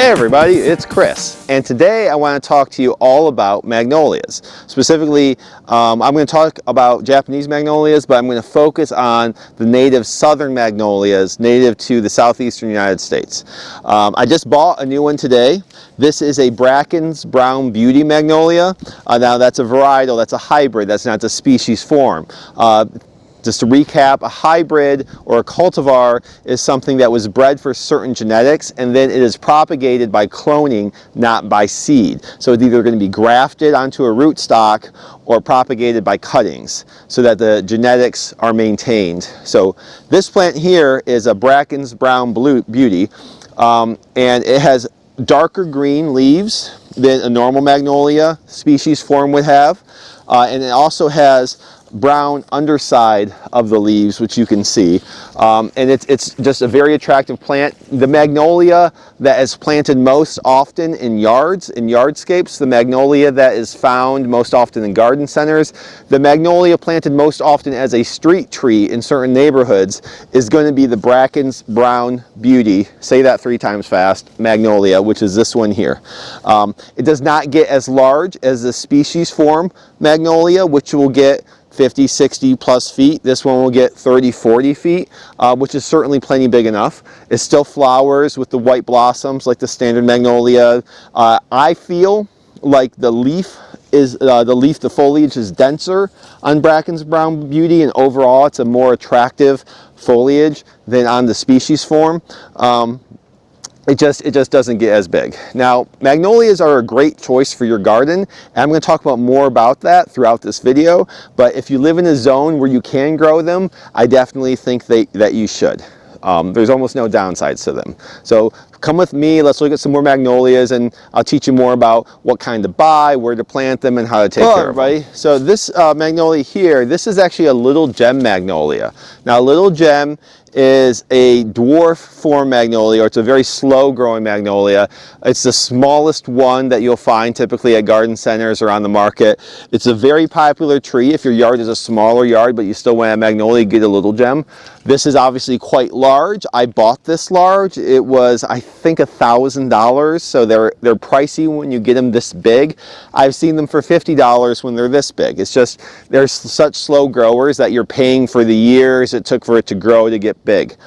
Hey everybody, it's Chris, and today I want to talk to you all about magnolias. Specifically, I'm going to talk about Japanese magnolias, but I'm going to focus on the native Southern Magnolias, native to the southeastern United States. I just bought a new one today. This is a Bracken's Brown Beauty Magnolia. Now that's a varietal, that's a hybrid, that's not the species form. Just to recap, a hybrid or a cultivar is something that was bred for certain genetics and then it is propagated by cloning, not by seed. So it's either going to be grafted onto a rootstock or propagated by cuttings so that the genetics are maintained. So this plant here is a Bracken's Brown Beauty, and it has darker green leaves than a normal magnolia species form would have, and it also has brown underside of the leaves, which you can see, and it's just a very attractive plant. The magnolia that is planted most often in yards, in yardscapes, the magnolia that is found most often in garden centers, the magnolia planted most often as a street tree in certain neighborhoods is going to be the Bracken's Brown Beauty, say that 3 times fast, magnolia, which is this one here. It does not get as large as the species form magnolia, which will get 50, 60 plus feet. This one will get 30, 40 feet, which is certainly plenty big enough. It still flowers with the white blossoms like the standard magnolia. I feel like the foliage is denser on Bracken's Brown Beauty, and overall it's a more attractive foliage than on the species form. It just doesn't get as big. Now, magnolias are a great choice for your garden, and I'm going to talk about more about that throughout this video, but if you live in a zone where you can grow them, I definitely think that you should. There's almost no downsides to them. So come with me, let's look at some more magnolias, and I'll teach you more about what kind to buy, where to plant them, and how to take care of them. Everybody. So this magnolia here, this is actually a little gem magnolia. Now, little gem is a dwarf form magnolia, or it's a very slow growing magnolia. It's the smallest one that you'll find typically at garden centers or on the market. It's a very popular tree. If your yard is a smaller yard but you still want a magnolia, get a little gem. This is obviously quite large. I bought this large. It was, I think, $1,000, so they're pricey when you get them this big. I've seen them for $50 when they're this big. It's just, they're such slow growers that you're paying for the years it took for it to grow to get big.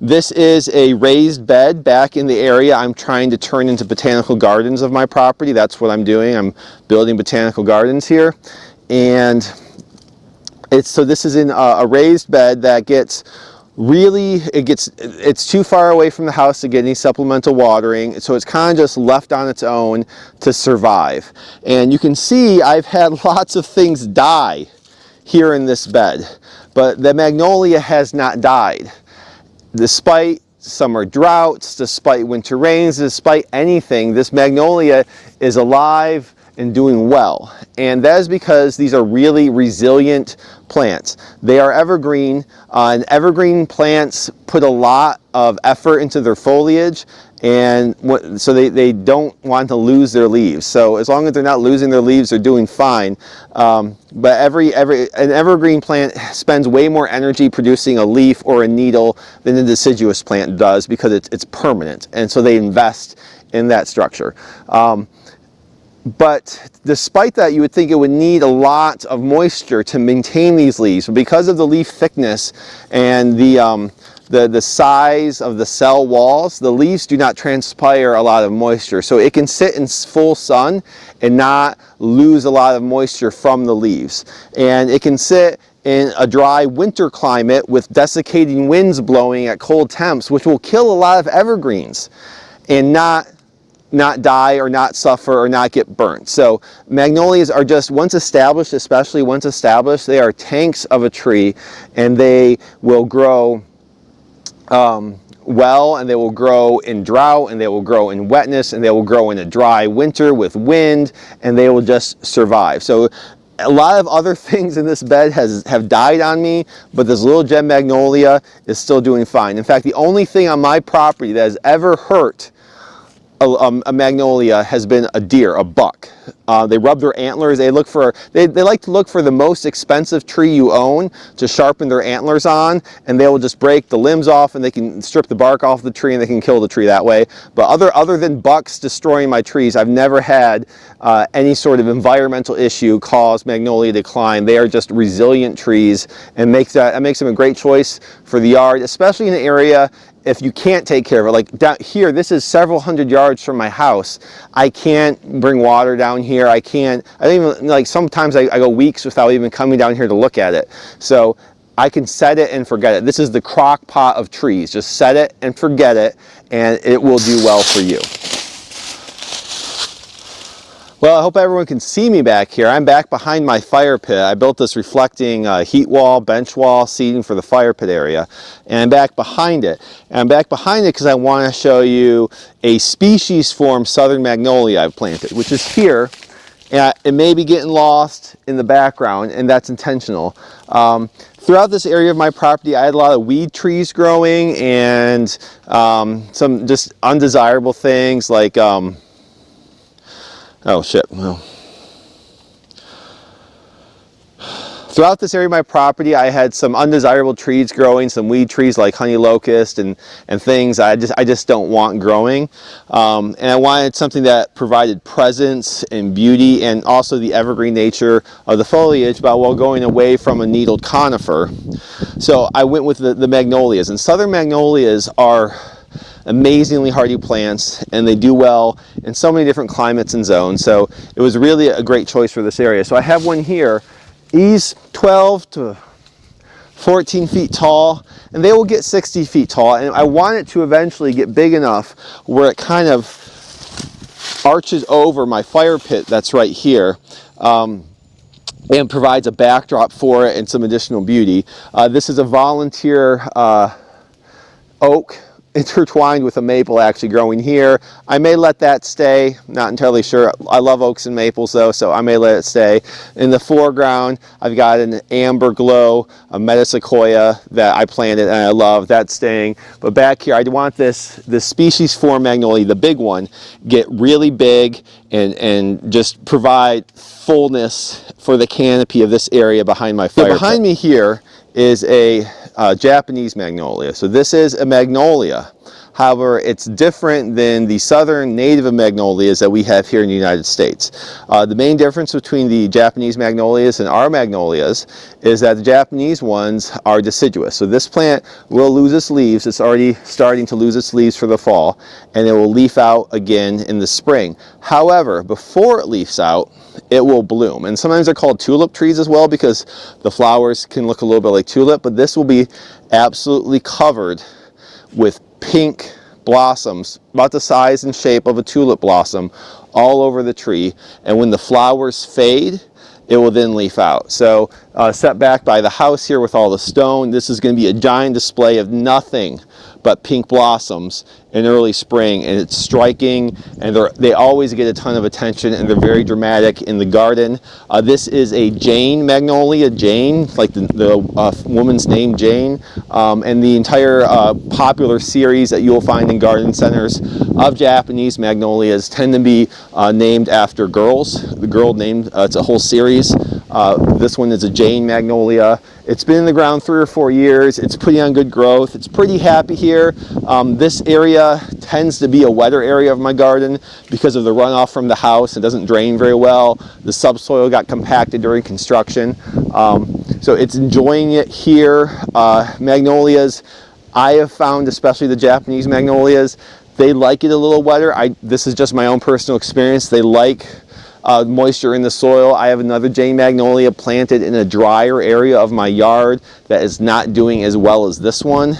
This is a raised bed back in the area I'm trying to turn into botanical gardens of my property. That's what I'm doing. I'm building botanical gardens here, and so this is in a raised bed that gets really, it's too far away from the house to get any supplemental watering, so it's kind of just left on its own to survive. And you can see I've had lots of things die here in this bed, but the magnolia has not died. Despite summer droughts, despite winter rains, despite anything, this magnolia is alive and doing well. And that is because these are really resilient plants. They are evergreen, and evergreen plants put a lot of effort into their foliage, and so they don't want to lose their leaves. So as long as they're not losing their leaves, they're doing fine. But an evergreen plant spends way more energy producing a leaf or a needle than a deciduous plant does, because it's permanent, and so they invest in that structure. But despite that, you would think it would need a lot of moisture to maintain these leaves. Because of the leaf thickness and the size of the cell walls, the leaves do not transpire a lot of moisture. So it can sit in full sun and not lose a lot of moisture from the leaves. And it can sit in a dry winter climate with desiccating winds blowing at cold temps, which will kill a lot of evergreens and not die or not suffer or not get burnt. So magnolias are just, once established, especially once established, they are tanks of a tree, and they will grow well, and they will grow in drought, and they will grow in wetness, and they will grow in a dry winter with wind, and they will just survive. So a lot of other things in this bed have died on me, but this little gem magnolia is still doing fine. In fact, the only thing on my property that has ever hurt a magnolia has been a deer, a buck. They rub their antlers. They like to look for the most expensive tree you own to sharpen their antlers on, and they will just break the limbs off, and they can strip the bark off the tree, and they can kill the tree that way. But other than bucks destroying my trees, I've never had any sort of environmental issue cause magnolia decline. They are just resilient trees, and that makes them a great choice for the yard, especially in an area if you can't take care of it. Like down here, this is several hundred yards from my house. I can't bring water down here. I don't even, like sometimes I go weeks without even coming down here to look at it. So I can set it and forget it. This is the crock pot of trees. Just set it and forget it, and it will do well for you. Well, I hope everyone can see me back here. I'm back behind my fire pit. I built this reflecting heat wall, bench wall, seating for the fire pit area. And I'm back behind it. And I'm back behind it because I want to show you a species form Southern Magnolia I've planted, which is here. And it may be getting lost in the background, and that's intentional. Throughout this area of my property, I had a lot of weed trees growing and some just undesirable things like oh shit, well. Throughout this area of my property, I had some undesirable trees growing, some weed trees like honey locust and things I just don't want growing. And I wanted something that provided presence and beauty and also the evergreen nature of the foliage, but while going away from a needled conifer. So I went with the magnolias, and Southern Magnolias are amazingly hardy plants, and they do well in so many different climates and zones. So it was really a great choice for this area. So I have one here. He's 12 to 14 feet tall, and they will get 60 feet tall. And I want it to eventually get big enough where it kind of arches over my fire pit that's right here. And provides a backdrop for it and some additional beauty. This is a volunteer oak intertwined with a maple actually growing here. I may let that stay, not entirely sure. I love oaks and maples though, so I may let it stay. In the foreground, I've got an amber glow, a metasequoia that I planted and I love, that's staying. But back here, I want this species form magnolia, the big one, get really big and just provide fullness for the canopy of this area behind my fire pit. Behind me here is a Japanese magnolia. So this is a magnolia. However, it's different than the southern native magnolias that we have here in the United States. The main difference between the Japanese magnolias and our magnolias is that the Japanese ones are deciduous. So this plant will lose its leaves. It's already starting to lose its leaves for the fall, and it will leaf out again in the spring. However, before it leaves out, it will bloom. And sometimes they're called tulip trees as well because the flowers can look a little bit like tulip, but this will be absolutely covered with pink blossoms, about the size and shape of a tulip blossom, all over the tree. And when the flowers fade, it will then leaf out. So set back by the house here with all the stone, this is going to be a giant display of nothing but pink blossoms in early spring, and it's striking, and they always get a ton of attention, and they're very dramatic in the garden. This is a Jane magnolia, Jane, like the woman's name Jane, and the entire popular series that you'll find in garden centers of Japanese magnolias tend to be named after girls. The girl named, it's a whole series. This one is a Jane magnolia. It's been in the ground 3 or 4 years. It's putting on good growth. It's pretty happy here. This area tends to be a wetter area of my garden because of the runoff from the house. It doesn't drain very well. The subsoil got compacted during construction. So it's enjoying it here. Magnolias, I have found, especially the Japanese magnolias, they like it a little wetter. This is just my own personal experience. They like moisture in the soil. I have another Jane magnolia planted in a drier area of my yard that is not doing as well as this one.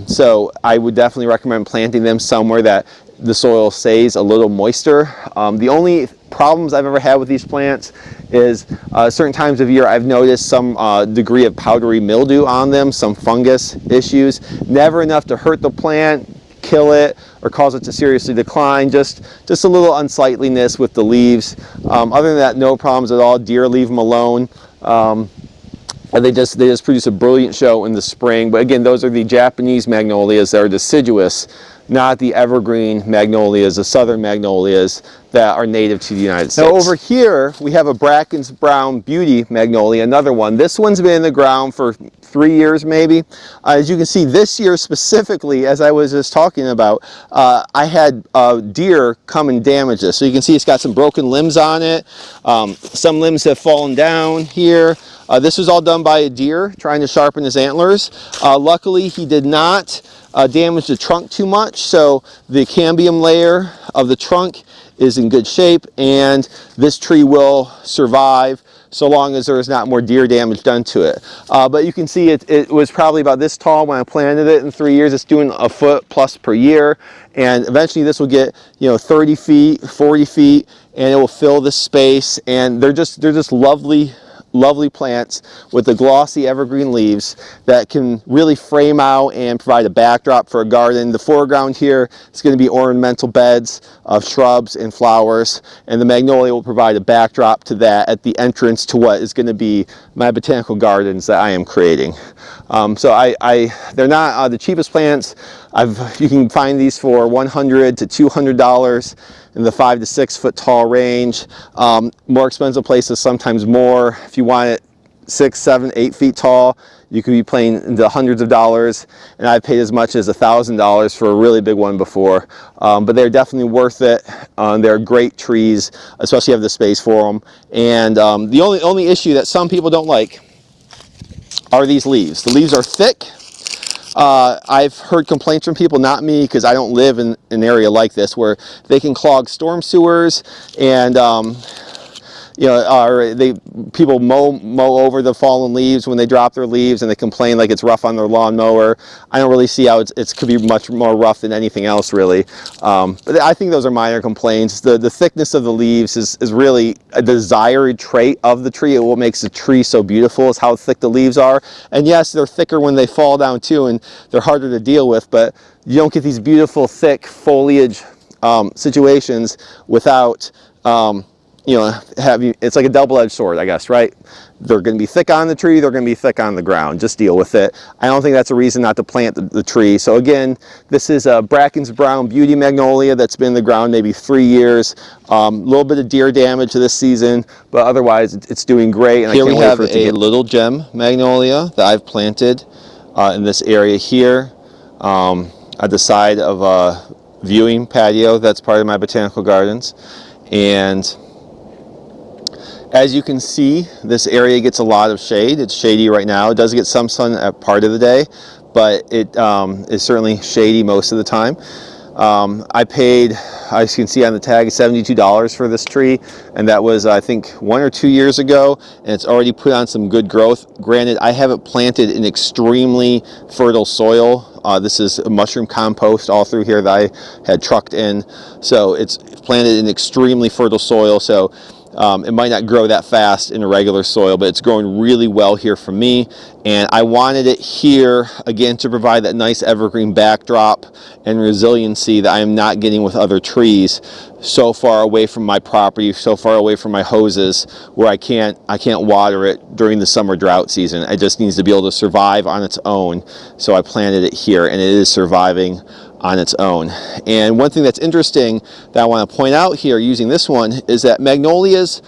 So I would definitely recommend planting them somewhere that the soil stays a little moister. The only problems I've ever had with these plants is certain times of year I've noticed some degree of powdery mildew on them, some fungus issues. Never enough to hurt the plant, kill it, or cause it to seriously decline. Just a little unsightliness with the leaves. Other than that, no problems at all. Deer leave them alone. And they just produce a brilliant show in the spring. But again, those are the Japanese magnolias that are deciduous not the evergreen magnolias, the Southern Magnolias that are native to the United States. Now over here, we have a Bracken's Brown Beauty Magnolia, another one. This one's been in the ground for 3 years maybe. As you can see, this year specifically, as I was just talking about, I had deer come and damage this. So you can see it's got some broken limbs on it. Some limbs have fallen down here. This was all done by a deer trying to sharpen his antlers. Luckily, he did not damage the trunk too much, so the cambium layer of the trunk is in good shape, and this tree will survive so long as there is not more deer damage done to it. But you can see it was probably about this tall when I planted it. In 3 years, it's doing a foot plus per year, and eventually this will get 30 feet, 40 feet, and it will fill this space. And they're just lovely plants with the glossy evergreen leaves that can really frame out and provide a backdrop for a garden. The foreground here is going to be ornamental beds of shrubs and flowers, and the magnolia will provide a backdrop to that at the entrance to what is going to be my botanical gardens that I am creating. So they're not the cheapest plants. You can find these for $100 to $200 in the 5 to 6 foot tall range. More expensive places, sometimes more. If you want it 6, 7, 8 feet tall, you could be paying into hundreds of dollars, and I've paid as much as $1,000 for a really big one before. But they're definitely worth it. They're great trees, especially if you have the space for them. And the only issue that some people don't like are these leaves. The leaves are thick. I've heard complaints from people, not me, because I don't live in an area like this, where they can clog storm sewers, and people mow over the fallen leaves when they drop their leaves, and they complain like it's rough on their lawnmower. I don't really see how it could be much more rough than anything else, really. But I think those are minor complaints. The thickness of the leaves is really a desired trait of the tree. What makes the tree so beautiful is how thick the leaves are. And yes, they're thicker when they fall down too, and they're harder to deal with, but you don't get these beautiful thick foliage situations without it's like a double-edged sword, I guess, right? They're going to be thick on the tree, they're going to be thick on the ground. Just deal with it. I don't think that's a reason not to plant the tree. So again, this is a Bracken's Brown Beauty Magnolia that's been in the ground maybe 3 years. A little bit of deer damage this season, but otherwise it's doing great. And here we have a little Gem Magnolia that I've planted in this area here at the side of a viewing patio that's part of my botanical gardens. And as you can see, this area gets a lot of shade. It's shady right now. It does get some sun at part of the day, but it is certainly shady most of the time. I paid, as you can see on the tag, $72 for this tree, and that was, I think, 1 or 2 years ago, and it's already put on some good growth. Granted, I have it planted in extremely fertile soil. This is mushroom compost all through here that I had trucked in, so it's planted in extremely fertile soil. So it might not grow that fast in a regular soil, but it's growing really well here for me. And I wanted it here, again, to provide that nice evergreen backdrop and resiliency that I am not getting with other trees so far away from my property, so far away from my hoses, where I can't water it during the summer drought season. It just needs to be able to survive on its own. So I planted it here, and it is surviving on its own. And one thing that's interesting that I want to point out here using this one is that magnolias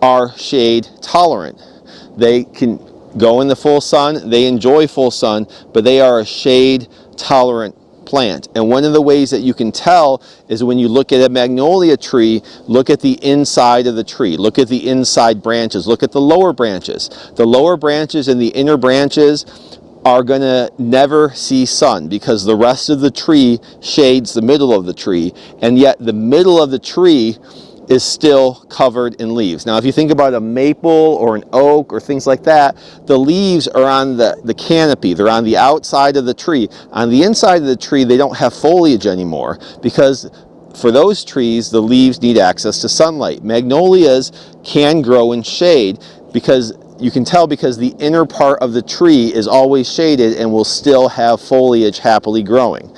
are shade tolerant. They can go in the full sun, they enjoy full sun, but they are a shade tolerant plant. And one of the ways that you can tell is when you look at a magnolia tree, look at the inside of the tree, look at the inside branches, look at the lower branches. The lower branches and the inner branches are going to never see sun because the rest of the tree shades the middle of the tree, and yet the middle of the tree is still covered in leaves. Now, if you think about a maple or an oak or things like that, the leaves are on the canopy. They're on the outside of the tree. On the inside of the tree, they don't have foliage anymore because for those trees, the leaves need access to sunlight. Magnolias can grow in shade because you can tell because the inner part of the tree is always shaded and will still have foliage happily growing.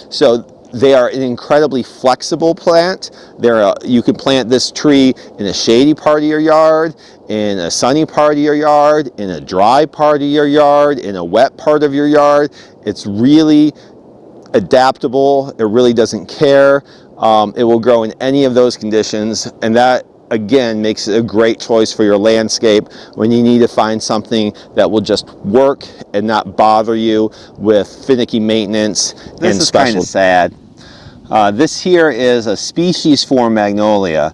So they are an incredibly flexible plant. You can plant this tree in a shady part of your yard, in a sunny part of your yard, in a dry part of your yard, in a wet part of your yard. It's really adaptable. It really doesn't care. It will grow in any of those conditions, and that again makes it a great choice for your landscape when you need to find something that will just work and not bother you with finicky maintenance. This is kind of sad. This here is a species form magnolia.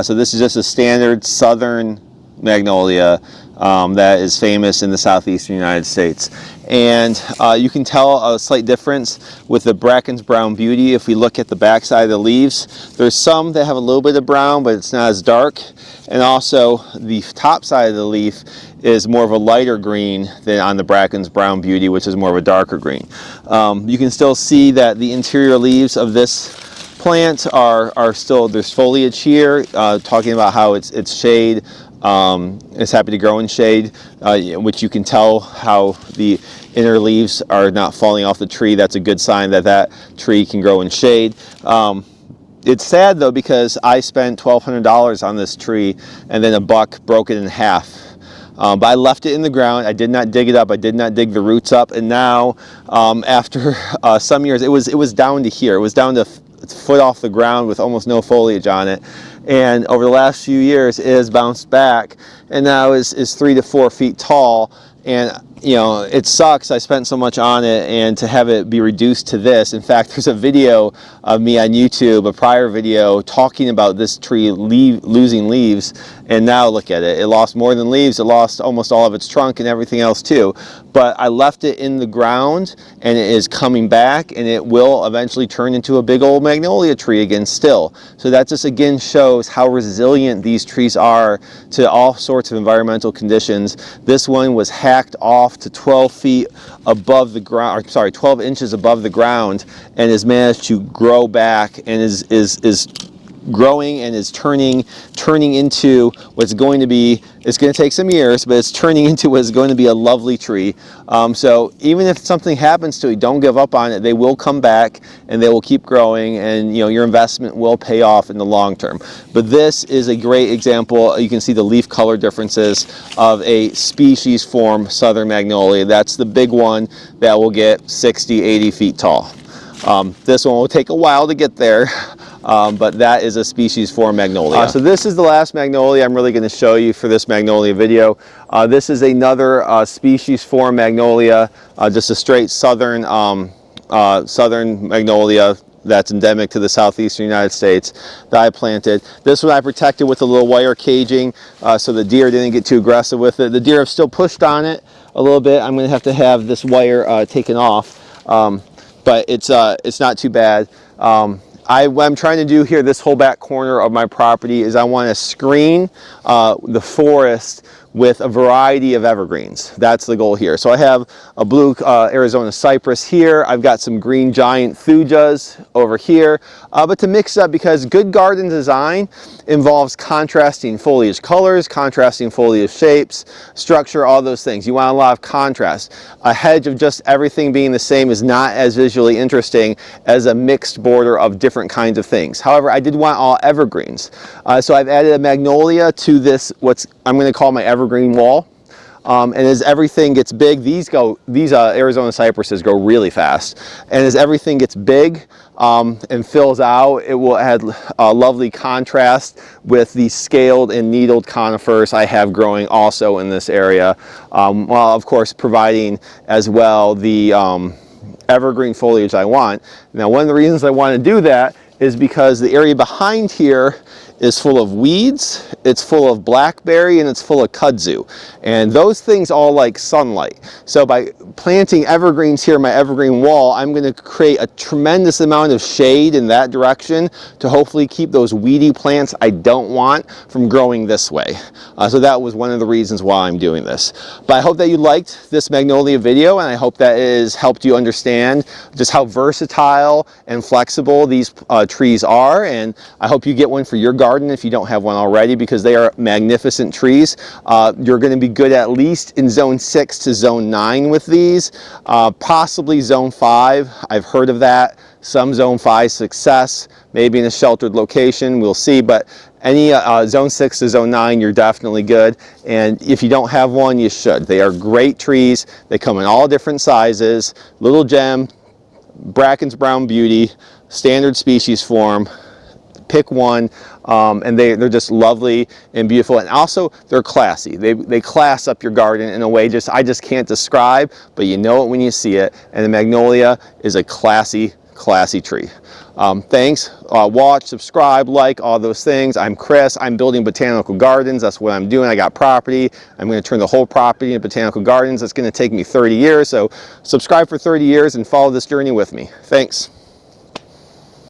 So this is just a standard Southern Magnolia that is famous in the southeastern United States. And you can tell a slight difference with the Bracken's Brown Beauty. If we look at the back side of the leaves, there's some that have a little bit of brown, but it's not as dark. And also the top side of the leaf is more of a lighter green than on the Bracken's Brown Beauty, which is more of a darker green. You can still see that the interior leaves of this plant are still, there's foliage here, talking about how it's shade. It's happy to grow in shade, which you can tell how the inner leaves are not falling off the tree. That's a good sign that that tree can grow in shade. It's sad though, because I spent $1,200 on this tree and then a buck broke it in half. But I left it in the ground. I did not dig it up. I did not dig the roots up. And now, after some years, it was down to here. It was down to a foot off the ground with almost no foliage on it. And over the last few years, it has bounced back and now is 3 to 4 feet tall. And you know, it sucks. I spent so much on it, and to have it be reduced to this. In fact, there's a video of me on YouTube, a prior video, talking about this tree losing leaves, and now look at it. It lost more than leaves. It lost almost all of its trunk and everything else too. But I left it in the ground, and it is coming back, and it will eventually turn into a big old magnolia tree again still. So that just again shows how resilient these trees are to all sorts of environmental conditions. This one was hacked off to 12 feet above the ground, or sorry, 12 inches above the ground, and has managed to grow back and is growing and is turning into what's going to be, it's going to take some years, but it's turning into what's going to be a lovely tree. So even if something happens to it, don't give up on it. They will come back and they will keep growing, and you know, your investment will pay off in the long term. But this is a great example. You can see the leaf color differences of a species form Southern Magnolia. That's the big one that will get 60, 80 feet tall. This one will take a while to get there. But that is a species form magnolia. So this is the last magnolia I'm really going to show you for this magnolia video. This is another species form magnolia, just a straight southern magnolia that's endemic to the southeastern United States that I planted. This one I protected with a little wire caging so the deer didn't get too aggressive with it. The deer have still pushed on it a little bit. I'm going to have this wire taken off, but it's not too bad. What I'm trying to do here, this whole back corner of my property, is I want to screen the forest with a variety of evergreens. That's the goal here. So I have a blue Arizona cypress here. I've got some green giant thujas over here. But to mix up, because good garden design involves contrasting foliage colors, contrasting foliage shapes, structure, all those things. You want a lot of contrast. A hedge of just everything being the same is not as visually interesting as a mixed border of different kinds of things. However, I did want all evergreens. So I've added a magnolia to this, I'm going to call my evergreen wall. And as everything gets big, these Arizona cypresses grow really fast. And as everything gets big and fills out, it will add a lovely contrast with the scaled and needled conifers I have growing also in this area, while of course providing as well the evergreen foliage I want. Now, one of the reasons I want to do that is because the area behind here is full of weeds, it's full of blackberry, and it's full of kudzu. And those things all like sunlight. So by planting evergreens here in my evergreen wall, I'm going to create a tremendous amount of shade in that direction to hopefully keep those weedy plants I don't want from growing this way. So that was one of the reasons why I'm doing this. But I hope that you liked this magnolia video, and I hope that it has helped you understand just how versatile and flexible these trees are. And I hope you get one for your garden if you don't have one already, because they are magnificent trees. You're going to be good at least in zone 6 to zone 9 with these, possibly zone 5. I've heard of that. Some zone 5 success, maybe in a sheltered location, we'll see. But any zone 6 to zone 9, you're definitely good. And if you don't have one, you should. They are great trees. They come in all different sizes. Little gem, Bracken's Brown Beauty, standard species form. Pick one, and they're just lovely and beautiful, and also they're classy. They class up your garden in a way I just can't describe, but you know it when you see it. And the magnolia is a classy tree. Thanks. Watch, subscribe, like, all those things. I'm Chris. I'm building botanical gardens. That's what I'm doing. I got property. I'm going to turn the whole property into botanical gardens. It's going to take me 30 years. So subscribe for 30 years and follow this journey with me. Thanks.